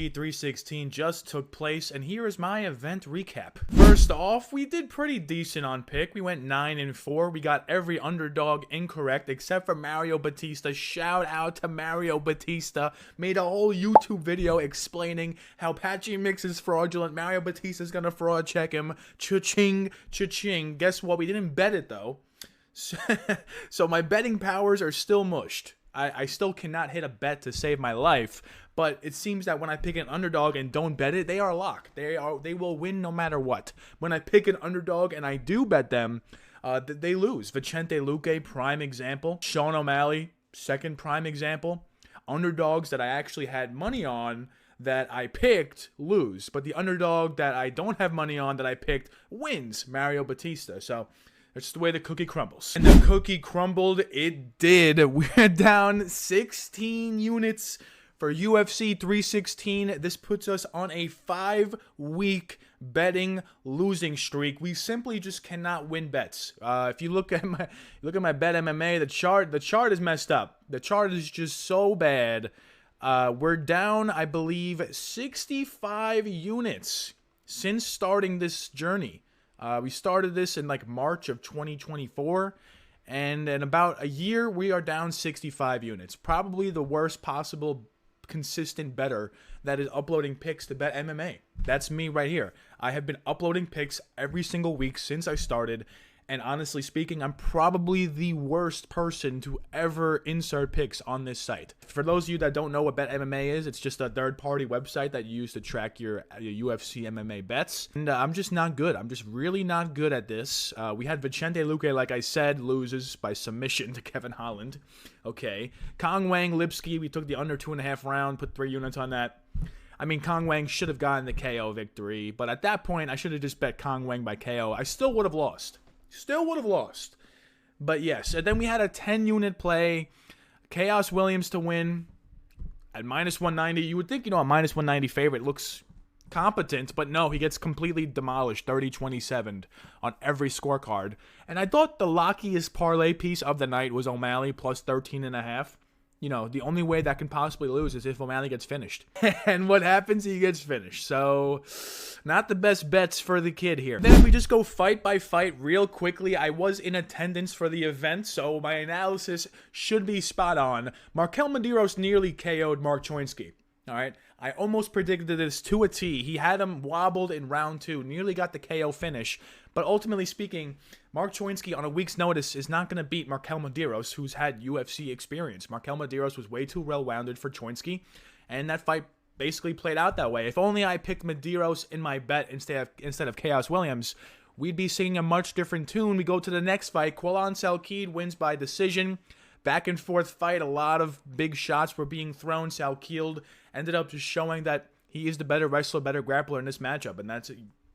UFC 316 just took place, and here is my event recap. First off, we did pretty decent on pick. We went 9-4. We got every underdog incorrect except for Mario Batista. Shout out to Mario Batista. Made a whole YouTube video explaining how Patchy Mix is fraudulent. Mario Batista's gonna fraud check him. Cha-ching, cha-ching. Guess what? We didn't bet it though. So my betting powers are still mushed. I still cannot hit a bet to save my life, but it seems that when I pick an underdog and don't bet it, they are locked. They will win no matter what. When I pick an underdog and I do bet them, they lose. Vicente Luque, prime example. Sean O'Malley, second prime example. Underdogs that I actually had money on that I picked lose, but the underdog that I don't have money on that I picked wins, Mario Batista. So that's just the way the cookie crumbles. And the cookie crumbled, it did. We're down 16 units for UFC 316. This puts us on a 5-week betting losing streak. We simply just cannot win bets. If you look at my Bet MMA, the chart is messed up. The chart is just so bad. We're down, I believe, 65 units since starting this journey. We started this in like March of 2024, and in about a year, we are down 65 units. Probably the worst possible consistent bettor that is uploading picks to Bet MMA. That's me right here. I have been uploading picks every single week since I started, and honestly speaking, I'm probably the worst person to ever insert picks on this site. For those of you that don't know what Bet MMA is, it's just a third-party website that you use to track your UFC MMA bets. And I'm just not good. I'm just really not good at this. We had Vicente Luque, like I said, loses by submission to Kevin Holland. Okay. Kong Wang Lipski, we took the under 2.5 round, put 3 units on that. I mean, Kong Wang should have gotten the KO victory, but at that point, I should have just bet Kong Wang by KO. I still would have lost. But yes, and then we had a 10-unit play. Chaos Williams to win at -190. You would think, a -190 favorite looks competent, but no, he gets completely demolished, 30-27 on every scorecard. And I thought the luckiest parlay piece of the night was O'Malley plus 13.5. The only way that can possibly lose is if O'Malley gets finished. And what happens? He gets finished. So, not the best bets for the kid here. Then we just go fight by fight real quickly. I was in attendance for the event, so my analysis should be spot on. Markel Medeiros nearly KO'd Mark Choinski. All right? I almost predicted this to a T. He had him wobbled in round 2, nearly got the KO finish. But ultimately speaking, Mark Choinski on a week's notice is not going to beat Markel Medeiros, who's had UFC experience. Markel Medeiros was way too well-rounded for Choinski, and that fight basically played out that way. If only I picked Medeiros in my bet instead of Chaos Williams, we'd be singing a much different tune. We go to the next fight. Quillan Salkeed wins by decision. Back and forth fight. A lot of big shots were being thrown. Salkeed ended up just showing that he is the better wrestler, better grappler in this matchup, and that's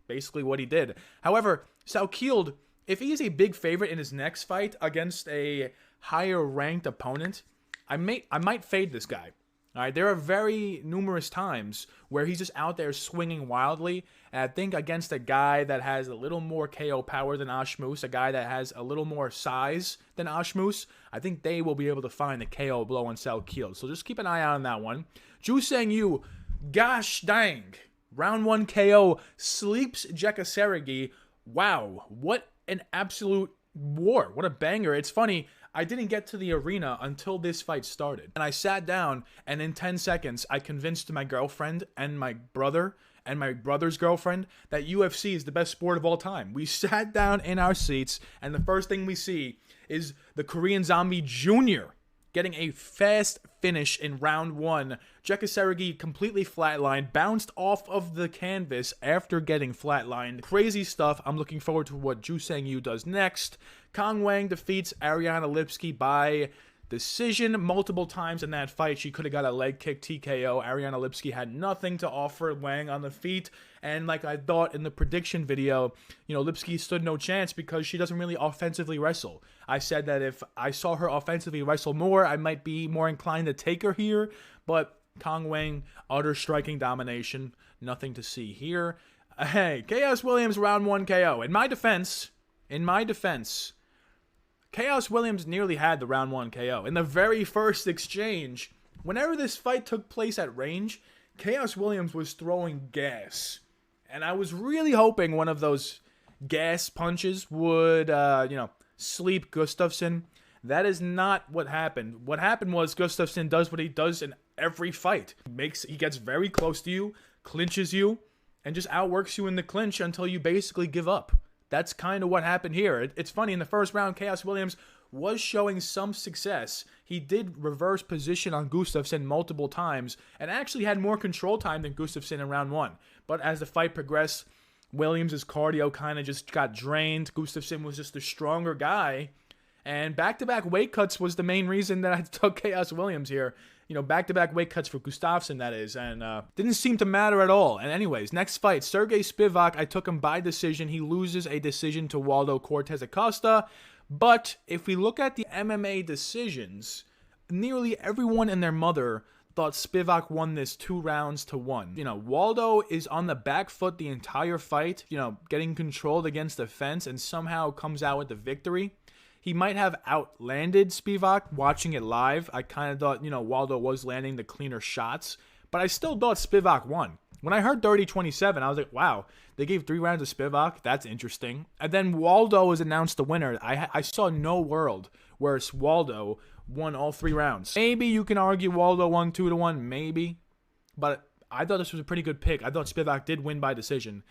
basically what he did. However, Salkeed, if he is a big favorite in his next fight against a higher-ranked opponent, I might fade this guy. All right, there are very numerous times where he's just out there swinging wildly, and I think against a guy that has a little more KO power than Ashmus, a guy that has a little more size than Ashmus, I think they will be able to find the KO blow on Salkeed. So just keep an eye out on that one. Ju Sang Yu, gosh dang, round 1 KO, sleeps Jekka Seregi. Wow, what an absolute war. What a banger. It's funny, I didn't get to the arena until this fight started. And I sat down, and in 10 seconds, I convinced my girlfriend and my brother and my brother's girlfriend that UFC is the best sport of all time. We sat down in our seats, and the first thing we see is the Korean Zombie Jr. getting a fast finish in round 1. Jekka Seregi completely flatlined, bounced off of the canvas after getting flatlined. Crazy stuff. I'm looking forward to what Ju Sang Yu does next. Kong Wang defeats Ariana Lipski by decision multiple times in that fight. She could have got a leg kick TKO. Ariana Lipski had nothing to offer Wang on the feet. And like I thought in the prediction video, Lipski stood no chance because she doesn't really offensively wrestle. I said that if I saw her offensively wrestle more, I might be more inclined to take her here. But Kong Wang, utter striking domination. Nothing to see here. Hey, Chaos Williams round 1 KO. In my defense, Chaos Williams nearly had the round 1 KO. In the very first exchange, whenever this fight took place at range, Chaos Williams was throwing gas. And I was really hoping one of those gas punches would, sleep Gustafsson. That is not what happened. What happened was Gustafsson does what he does in every fight. He gets very close to you, clinches you, and just outworks you in the clinch until you basically give up. That's kind of what happened here. It's funny, in the first round, Chaos Williams was showing some success. He did reverse position on Gustafsson multiple times and actually had more control time than Gustafsson in round 1. But as the fight progressed, Williams' cardio kind of just got drained. Gustafsson was just the stronger guy. And back-to-back weight cuts was the main reason that I took Chaos Williams here. Back-to-back weight cuts for Gustafsson, that is. And didn't seem to matter at all. And anyways, next fight, Sergey Spivak. I took him by decision. He loses a decision to Waldo Cortez Acosta. But if we look at the MMA decisions, nearly everyone and their mother thought Spivak won this 2 rounds to 1. Waldo is on the back foot the entire fight, getting controlled against the fence and somehow comes out with the victory. He might have outlanded Spivak watching it live. I kind of thought, Waldo was landing the cleaner shots, but I still thought Spivak won. When I heard 30-27, I was like, wow, they gave 3 rounds to Spivak. That's interesting. And then Waldo was announced the winner. I saw no world where Waldo won all 3 rounds. Maybe you can argue Waldo won 2-1, maybe. But I thought this was a pretty good pick. I thought Spivak did win by decision.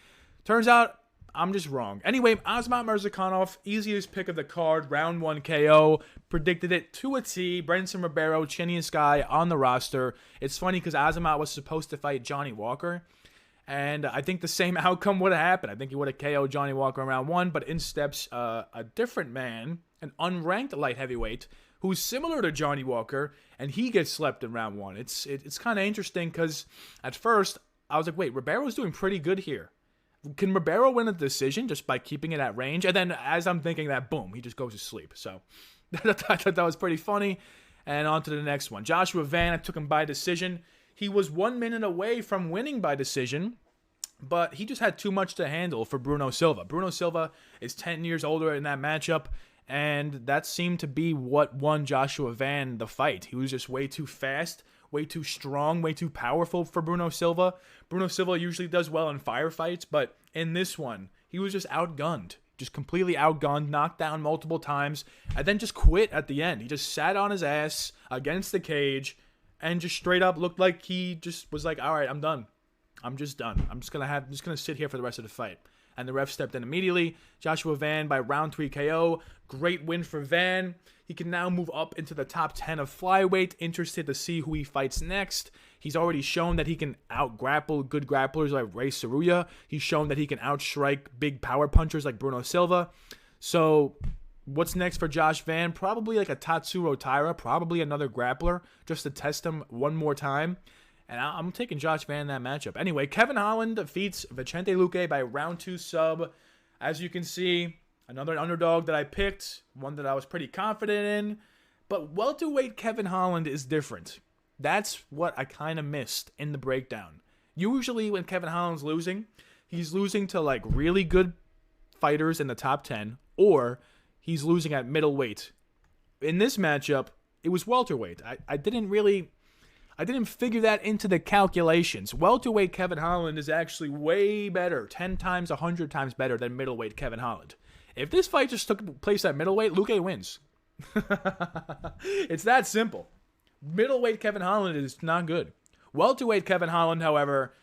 Turns out, I'm just wrong. Anyway, Azamat Murzakanov, easiest pick of the card, round 1 KO. Predicted it to a T. Brenson Ribeiro, chinniest guy on the roster. It's funny because Azamat was supposed to fight Johnny Walker. And I think the same outcome would have happened. I think he would have KO'd Johnny Walker in round 1. But in steps a different man, an unranked light heavyweight, who's similar to Johnny Walker. And he gets slept in round 1. It's kind of interesting because at first I was like, wait, Ribeiro's doing pretty good here. Can Ribeiro win a decision just by keeping it at range? And then as I'm thinking that, boom, he just goes to sleep. So I thought that was pretty funny. And on to the next one. Joshua Van, I took him by decision. He was 1 minute away from winning by decision, but he just had too much to handle for Bruno Silva. Bruno Silva is 10 years older in that matchup, and that seemed to be what won Joshua Van the fight. He was just way too fast, way too strong, way too powerful for Bruno Silva. Bruno Silva usually does well in firefights, but in this one, he was just outgunned. Just completely outgunned, knocked down multiple times, and then just quit at the end. He just sat on his ass against the cage and just straight up looked like he just was like, all right, I'm done. I'm just done. I'm just gonna sit here for the rest of the fight. And the ref stepped in immediately. Joshua Van by round 3 KO. Great win for Van. He can now move up into the top 10 of flyweight. Interested to see who he fights next. He's already shown that he can out-grapple good grapplers like Ray Saruya. He's shown that he can outstrike big power punchers like Bruno Silva. So what's next for Josh Van? Probably like a Tatsuro Taira. Probably another grappler just to test him one more time. And I'm taking Josh Van in that matchup. Anyway, Kevin Holland defeats Vicente Luque by round 2 sub. As you can see, another underdog that I picked, one that I was pretty confident in. But welterweight Kevin Holland is different. That's what I kind of missed in the breakdown. Usually when Kevin Holland's losing, he's losing to like really good fighters in the top 10, or he's losing at middleweight. In this matchup, it was welterweight. I didn't figure that into the calculations. Welterweight Kevin Holland is actually way better, 10 times, 100 times better than middleweight Kevin Holland. If this fight just took place at middleweight, Luque wins. It's that simple. Middleweight Kevin Holland is not good. Welterweight Kevin Holland, however,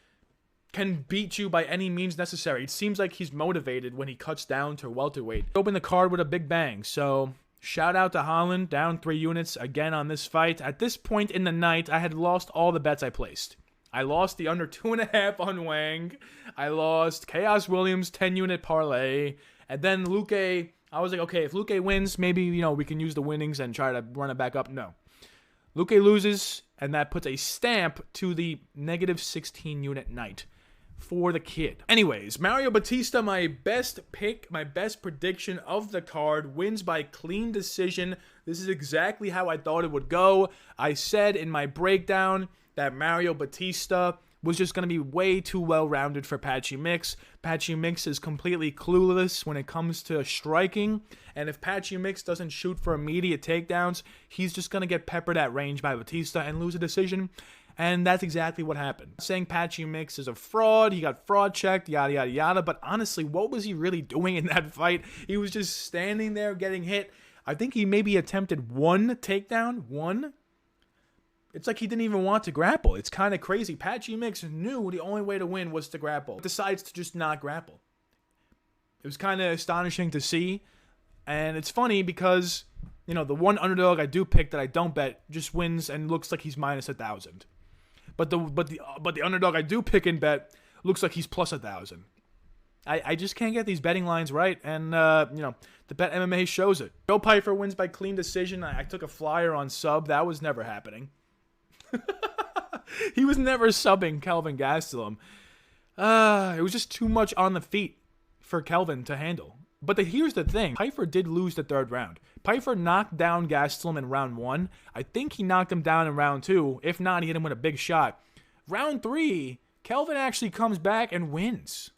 can beat you by any means necessary. It seems like he's motivated when he cuts down to welterweight. Open the card with a big bang, so shout out to Holland, down 3 units again on this fight. At this point in the night, I had lost all the bets I placed. I lost the under 2.5 on Wang. I lost Chaos Williams 10-unit parlay. And then Luque, I was like, okay, if Luque wins, maybe, we can use the winnings and try to run it back up. No. Luque loses, and that puts a stamp to the negative 16-unit night for the kid. Anyways, Mario Batista, my best pick, my best prediction of the card, wins by clean decision. This is exactly how I thought it would go. I said in my breakdown that Mario Batista was just going to be way too well-rounded for Patchy Mix. Patchy Mix is completely clueless when it comes to striking, and if Patchy Mix doesn't shoot for immediate takedowns, he's just going to get peppered at range by Batista and lose a decision. And that's exactly what happened. Saying Patchy Mix is a fraud, he got fraud checked, yada, yada, yada. But honestly, what was he really doing in that fight? He was just standing there getting hit. I think he maybe attempted one takedown. One. It's like he didn't even want to grapple. It's kind of crazy. Patchy Mix knew the only way to win was to grapple. Decides to just not grapple. It was kind of astonishing to see. And it's funny because, you know, the one underdog I do pick that I don't bet just wins and looks like he's minus 1,000. But the underdog I do pick and bet looks like he's plus 1,000. I just can't get these betting lines right, and you know, the Bet MMA shows it. Joe Pyfer wins by clean decision. I took a flyer on sub. That was never happening. He was never subbing Kelvin Gastelum. It was just too much on the feet for Kelvin to handle. But here's the thing. Pyfer did lose the third round. Pyfer knocked down Gastelum in round 1. I think he knocked him down in round 2. If not, he hit him with a big shot. Round 3, Kelvin actually comes back and wins.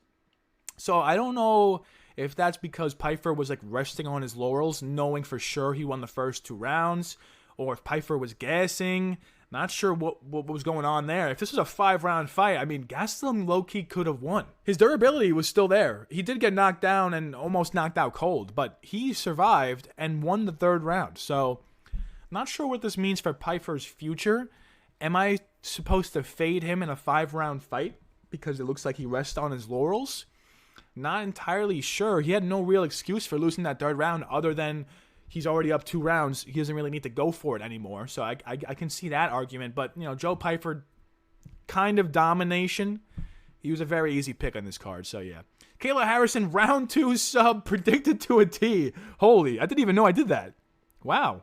So I don't know if that's because Pyfer was like resting on his laurels, knowing for sure he won the first 2 rounds, or if Pyfer was gassing. Not sure what was going on there. If this was a 5-round fight, I mean, Gastelum low-key could have won. His durability was still there. He did get knocked down and almost knocked out cold, but he survived and won the 3rd round. So, I'm not sure what this means for Pyfer's future. Am I supposed to fade him in a 5-round fight because it looks like he rests on his laurels? Not entirely sure. He had no real excuse for losing that 3rd round other than he's already up 2 rounds. He doesn't really need to go for it anymore. So I can see that argument. But, you know, Joe Pyfer, kind of domination. He was a very easy pick on this card. So, yeah. Kayla Harrison, round 2 sub, predicted to a T. Holy, I didn't even know I did that. Wow.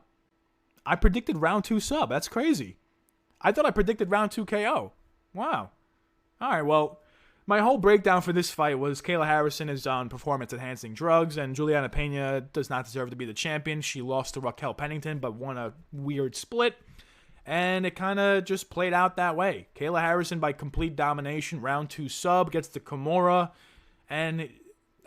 I predicted round 2 sub. That's crazy. I thought I predicted round 2 KO. Wow. All right, well, my whole breakdown for this fight was Kayla Harrison is on performance-enhancing drugs, and Juliana Pena does not deserve to be the champion. She lost to Raquel Pennington, but won a weird split, and it kind of just played out that way. Kayla Harrison, by complete domination, round 2 sub, gets the Kimura, and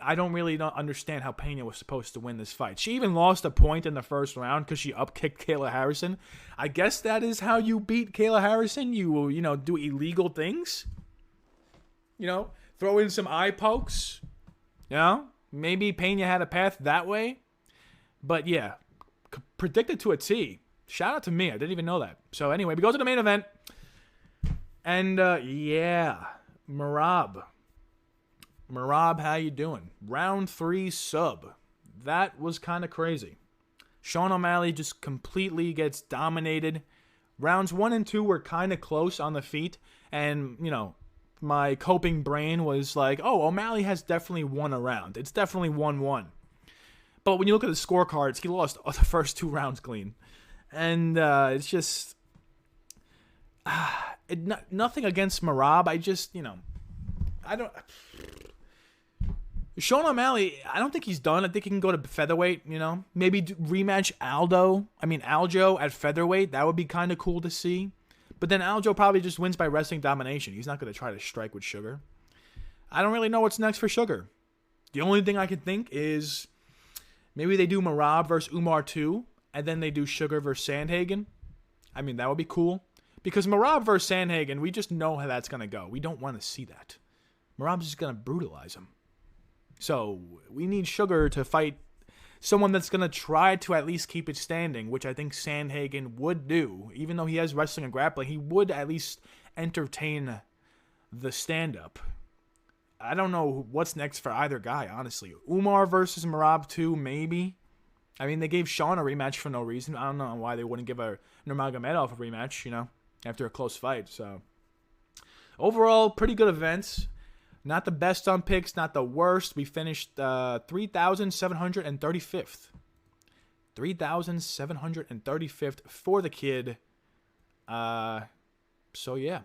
I don't really understand how Pena was supposed to win this fight. She even lost a point in the first round because she upkicked Kayla Harrison. I guess that is how you beat Kayla Harrison. You know, do illegal things. You know, throw in some eye pokes. You know, maybe Pena had a path that way. But yeah, predicted to a T. Shout out to me. I didn't even know that. So anyway, we go to the main event. And yeah, Merab, how you doing? Round 3 sub. That was kind of crazy. Sean O'Malley just completely gets dominated. Rounds 1 and 2 were kind of close on the feet. And, you know, my coping brain was like, oh, O'Malley has definitely won a round. It's definitely 1-1. But when you look at the scorecards, he lost the first 2 rounds clean. And it's just... nothing against Merab. I just, you know... I don't... Sean O'Malley, I don't think he's done. I think he can go to featherweight, you know? Maybe rematch Aljo at featherweight. That would be kind of cool to see. But then Aljo probably just wins by wrestling domination. He's not going to try to strike with Sugar. I don't really know what's next for Sugar. The only thing I can think is maybe they do Merab versus Umar 2, and then they do Sugar versus Sandhagen. I mean, that would be cool. Because Merab versus Sandhagen, we just know how that's going to go. We don't want to see that. Merab's just going to brutalize him. So we need Sugar to fight someone that's going to try to at least keep it standing, which I think Sandhagen would do. Even though he has wrestling and grappling, he would at least entertain the stand-up. I don't know what's next for either guy, honestly. Umar versus Merab 2, maybe. I mean, they gave Sean a rematch for no reason. I don't know why they wouldn't give Nurmagomedov a rematch, you know, after a close fight. So, overall, pretty good events. Not the best on picks, not the worst. We finished 3,735th. 3,735th for the kid. So, yeah.